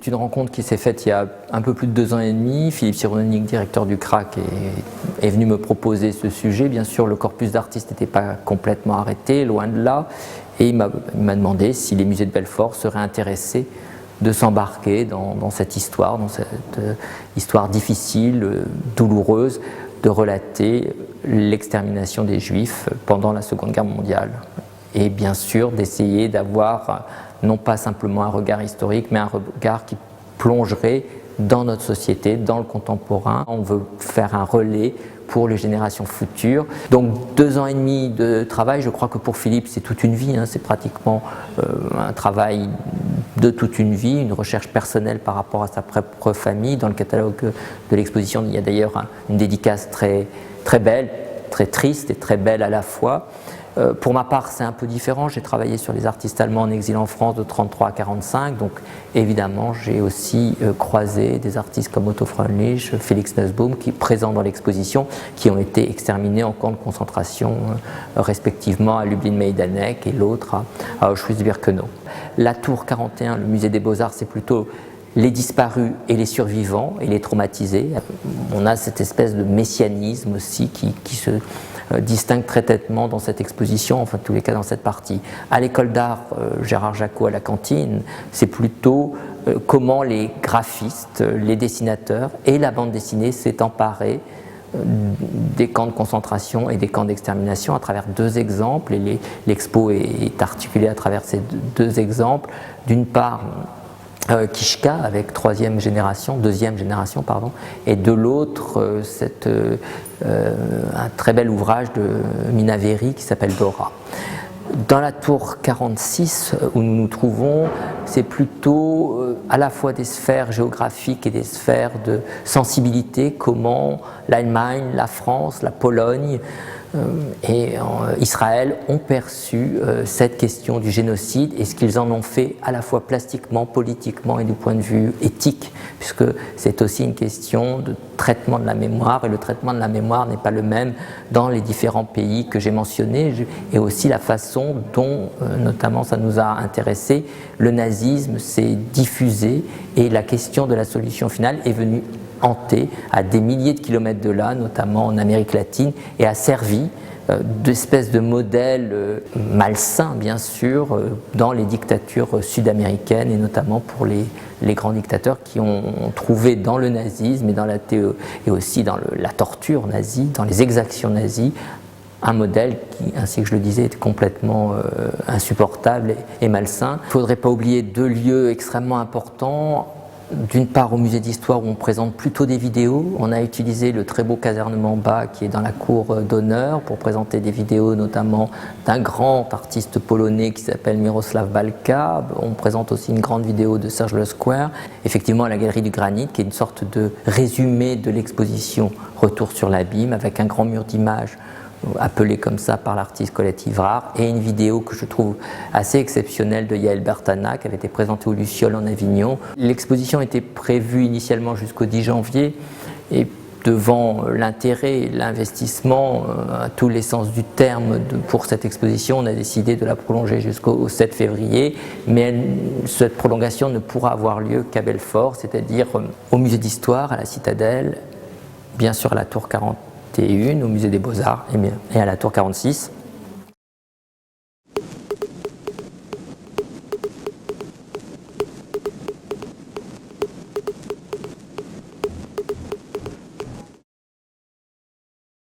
C'est une rencontre qui s'est faite il y a un peu plus de 2 ans et demi. Philippe Cyrulnik, directeur du CRAC, est venu me proposer ce sujet. Bien sûr, le corpus d'artistes n'était pas complètement arrêté, loin de là. Et il m'a demandé si les musées de Belfort seraient intéressés de s'embarquer dans cette histoire difficile, douloureuse, de relater l'extermination des Juifs pendant la Seconde Guerre mondiale. Et bien sûr, d'essayer d'avoir non pas simplement un regard historique, mais un regard qui plongerait dans notre société, dans le contemporain. On veut faire un relais pour les générations futures. Donc 2 ans et demi de travail, je crois que pour Philippe c'est toute une vie, c'est pratiquement un travail de toute une vie, une recherche personnelle par rapport à sa propre famille. Dans le catalogue de l'exposition, il y a d'ailleurs une dédicace très, très belle, très triste et très belle à la fois. Pour ma part, c'est un peu différent. J'ai travaillé sur les artistes allemands en exil en France de 1933 à 1945. Donc, évidemment, j'ai aussi croisé des artistes comme Otto Freundlich, Félix Nussbaum, qui présents dans l'exposition, qui ont été exterminés en camps de concentration, respectivement à Lublin-Majdanek et l'autre à Auschwitz-Birkenau. La Tour 41, le musée des Beaux-Arts, c'est plutôt les disparus et les survivants et les traumatisés. On a cette espèce de messianisme aussi qui se distingue très nettement dans cette exposition, enfin en tous les cas dans cette partie. À l'école d'art Gérard Jacot à la cantine, c'est plutôt comment les graphistes, les dessinateurs et la bande dessinée s'est emparée des camps de concentration et des camps d'extermination à travers 2 exemples, et l'expo est articulée à travers ces 2 exemples. D'une part, Kishka avec 2e génération, et de l'autre un très bel ouvrage de Mina Véry qui s'appelle Dora. Dans la tour 46 où nous nous trouvons, c'est plutôt à la fois des sphères géographiques et des sphères de sensibilité, comment l'Allemagne, la France, la Pologne et Israël ont perçu cette question du génocide et ce qu'ils en ont fait à la fois plastiquement, politiquement et du point de vue éthique, puisque c'est aussi une question de traitement de la mémoire, et le traitement de la mémoire n'est pas le même dans les différents pays que j'ai mentionnés, et aussi la façon dont, notamment ça nous a intéressé, le nazisme s'est diffusé et la question de la solution finale est venue hanté à des milliers de kilomètres de là, notamment en Amérique latine, et a servi d'espèce de modèle malsain, bien sûr, dans les dictatures sud-américaines, et notamment pour les grands dictateurs qui ont trouvé dans le nazisme et aussi dans la torture nazie, dans les exactions nazies, un modèle qui, ainsi que je le disais, est complètement insupportable et malsain. Il ne faudrait pas oublier 2 lieux extrêmement importants. D'une part, au musée d'histoire où on présente plutôt des vidéos. On a utilisé le très beau casernement bas qui est dans la cour d'honneur pour présenter des vidéos, notamment d'un grand artiste polonais qui s'appelle Miroslav Balka. On présente aussi une grande vidéo de Serge Le Square. Effectivement, à la Galerie du Granit, qui est une sorte de résumé de l'exposition Retour sur l'abîme, avec un grand mur d'images appelé comme ça par l'artiste Colette Ivrard, et une vidéo que je trouve assez exceptionnelle de Yael Bertana qui avait été présentée au Luciole en Avignon. L'exposition était prévue initialement jusqu'au 10 janvier et devant l'intérêt et l'investissement à tous les sens du terme pour cette exposition, on a décidé de la prolonger jusqu'au 7 février, mais cette prolongation ne pourra avoir lieu qu'à Belfort, c'est-à-dire au musée d'histoire, à la Citadelle, bien sûr à la tour 41, au musée des Beaux-Arts et à la tour 46.